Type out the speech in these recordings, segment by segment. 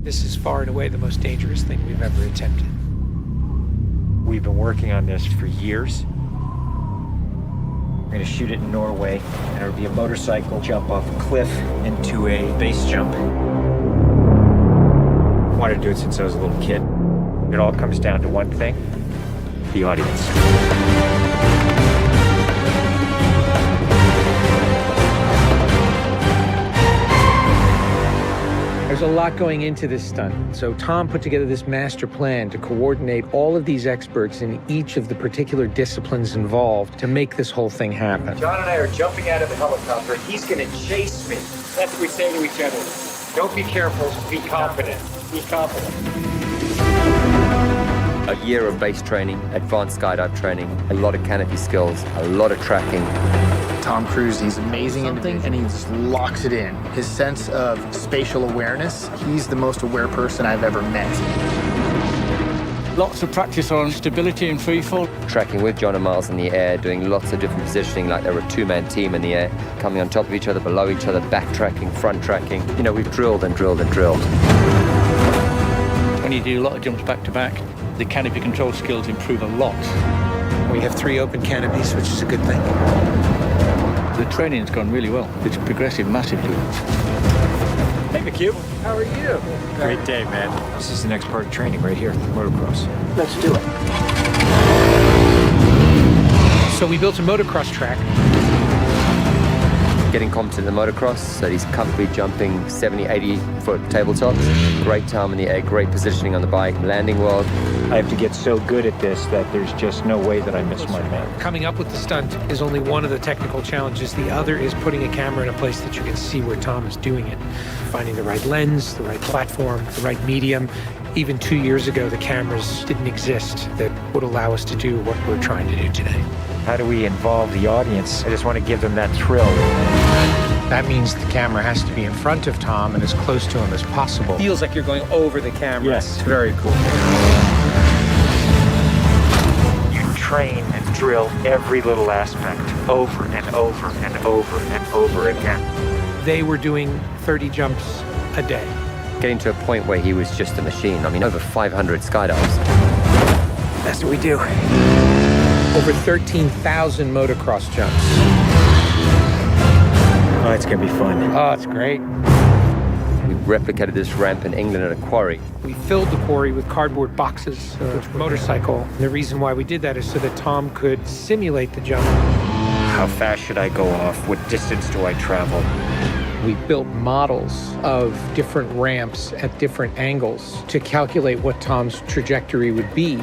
This is far and away the most dangerous thing we've ever attempted. We've been working on this for years. We're gonna shoot it in Norway, and it'll be a motorcycle jump off a cliff into a base jump. I wanted to do it since I was a little kid. It all comes down to one thing: the audience. There's a lot going into this stunt, so Tom put together this master plan to coordinate all of these experts in each of the particular disciplines involved to make this whole thing happen. John and I are jumping out of the helicopter, and he's gonna chase me. That's what we say to each other. Don't be careful, be confident. Be confident. A year of base training, advanced skydive training, a lot of canopy skills, a lot of tracking. Tom Cruise, he's amazing and he just locks it in. His sense of spatial awareness, he's the most aware person I've ever met. Lots of practice on stability and freefall. Tracking with John and Miles in the air, doing lots of different positioning, like they were a two-man team in the air, coming on top of each other, below each other, backtracking, front tracking. You know, we've drilled and drilled and drilled. When you do a lot of jumps back to back, the canopy control skills improve a lot. We have 3 open canopies, which is a good thing. The training's gone really well. It's progressive massively. Hey, McHugh. How are you? Great day, man. This is the next part of training right here, motocross. Let's do it. So we built a motocross track. Getting competent in the motocross, so he's comfortably jumping 70, 80-foot tabletops. Great time in the air, great positioning on the bike, landing well. I have to get so good at this that there's just no way that I miss my man. Coming up with the stunt is only one of the technical challenges. The other is putting a camera in a place that you can see where Tom is doing it. Finding the right lens, the right platform, the right medium. Even 2 years ago, the cameras didn't exist that would allow us to do what we're trying to do today. How do we involve the audience? I just want to give them that thrill. That means the camera has to be in front of Tom and as close to him as possible. Feels like you're going over the camera. Yes, it's very cool. You train and drill every little aspect over and over and over and over again. They were doing 30 jumps a day. Getting to a point where he was just a machine. I mean, over 500 skydives. That's what we do. Over 13,000 motocross jumps. Oh, it's gonna be fun. Oh, it's great. We replicated this ramp in England at a quarry. We filled the quarry with cardboard boxes for the motorcycle. And the reason why we did that is so that Tom could simulate the jump. How fast should I go off? What distance do I travel? We built models of different ramps at different angles to calculate what Tom's trajectory would be.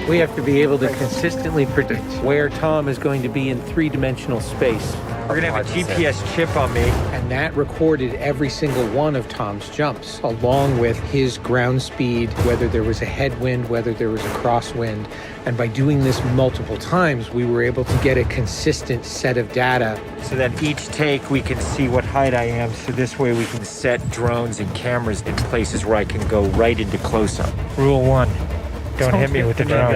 We have to be able to consistently predict where Tom is going to be in 3-dimensional space. We're gonna have a GPS chip on me. And that recorded every single one of Tom's jumps, along with his ground speed, whether there was a headwind, whether there was a crosswind. And by doing this multiple times, we were able to get a consistent set of data. So that each take we can see what height I am, so this way we can set drones and cameras in places where I can go right into close-up. Rule 1, don't hit me with the drone.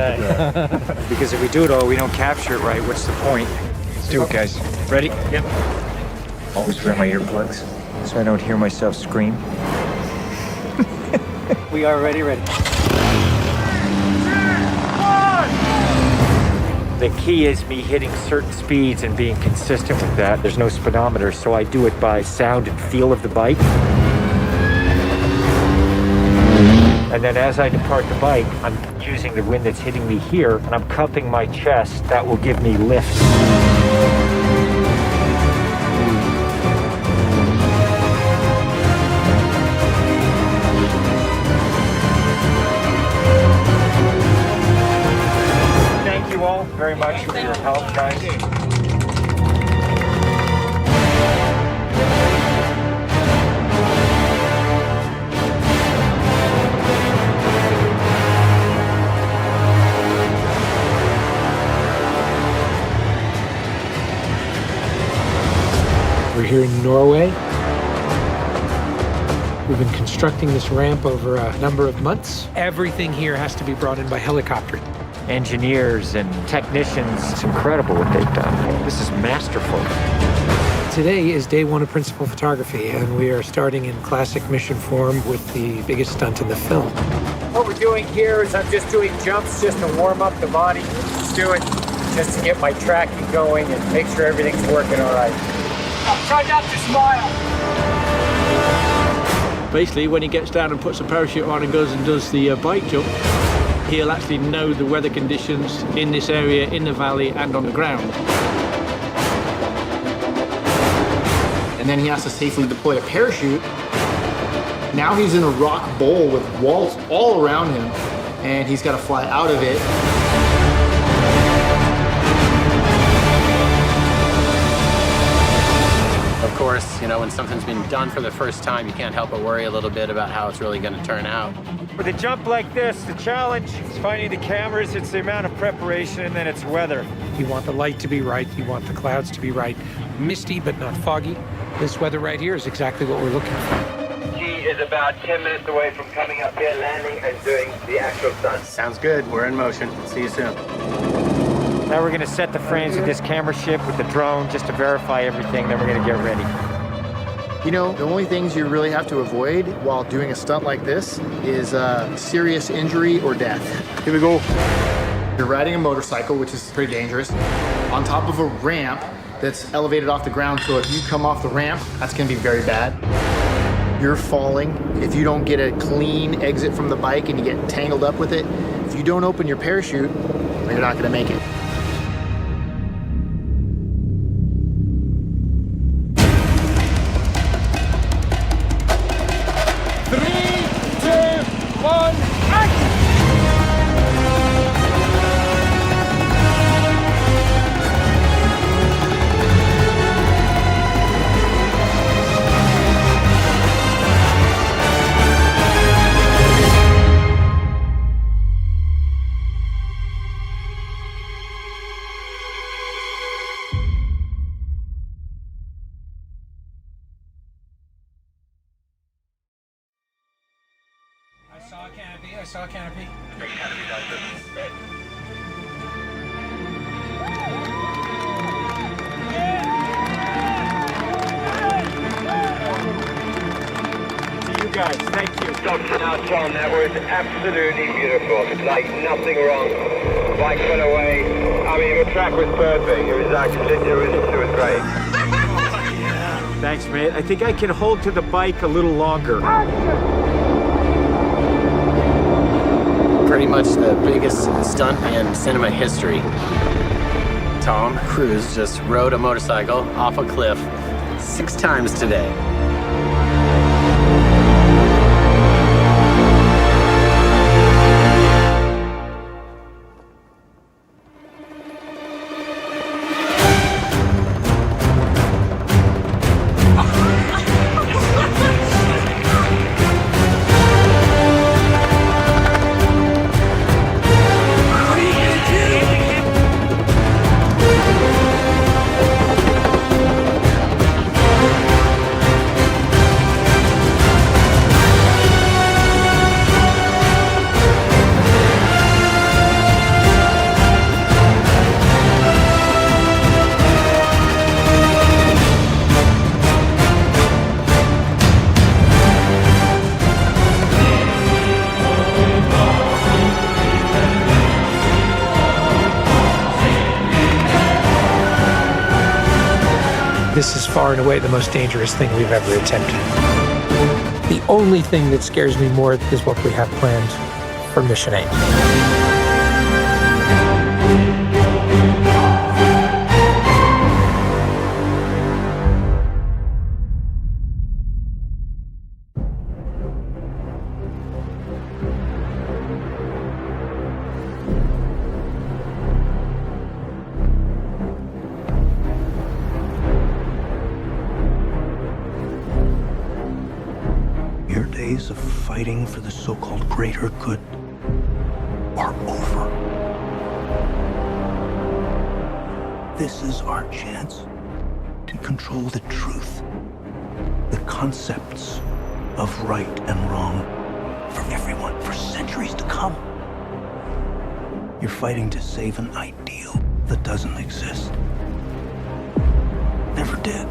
Because if we do it all, we don't capture it right, what's the point? Let's do it, guys. Ready? Yep. Always wear my earplugs so I don't hear myself scream. We are ready. The key is me hitting certain speeds and being consistent with that. There's no speedometer, so I do it by sound and feel of the bike. And then as I depart the bike, I'm using the wind that's hitting me here, and I'm cupping my chest. That will give me lift. Thank you all very much for your help, guys. We're here in Norway. We've been constructing this ramp over a number of months. Everything here has to be brought in by helicopter. Engineers and technicians, it's incredible what they've done. This is masterful. It's Today is day one of principal photography, and we are starting in classic mission form with the biggest stunt in the film. What we're doing here is I'm just doing jumps just to warm up the body. Just do it just to get my tracking going and make sure everything's working all right. Try not to smile. Basically, when he gets down and puts a parachute on and goes and does the bike jump, he'll actually know the weather conditions in this area, in the valley, and on the ground. And then he has to safely deploy a parachute. Now he's in a rock bowl with walls all around him, and he's got to fly out of it. Of course, you know, when something's been done for the first time, you can't help but worry a little bit about how it's really going to turn out. With a jump like this, the challenge is finding the cameras, it's the amount of preparation, and then it's weather. You want the light to be right, you want the clouds to be right. Misty, but not foggy. This weather right here is exactly what we're looking for. He is about 10 minutes away from coming up here, landing, and doing the actual stunt. Sounds good. We're in motion. See you soon. Now we're going to set the frames with this camera ship with the drone just to verify everything, then we're going to get ready. You know, the only things you really have to avoid while doing a stunt like this is serious injury or death. Here we go. You're riding a motorcycle, which is pretty dangerous, on top of a ramp that's elevated off the ground, so if you come off the ramp, that's going to be very bad. You're falling. If you don't get a clean exit from the bike and you get tangled up with it, if you don't open your parachute, you're not going to make it. I saw a canopy. To you guys, thank you. Now, John, that was absolutely beautiful. Like nothing wrong. Bike went away. I mean, the track was perfect. It was actually, it was great. Thanks, mate. I think I can hold to the bike a little longer. Pretty much the biggest stunt in cinema history. Tom Cruise just rode a motorcycle off a cliff 6 times today. This is far and away the most dangerous thing we've ever attempted. The only thing that scares me more is what we have planned for Mission 8. Your days of fighting for the so-called greater good are over. This is our chance to control the truth, the concepts of right and wrong for everyone for centuries to come. You're fighting to save an ideal that doesn't exist. Never did.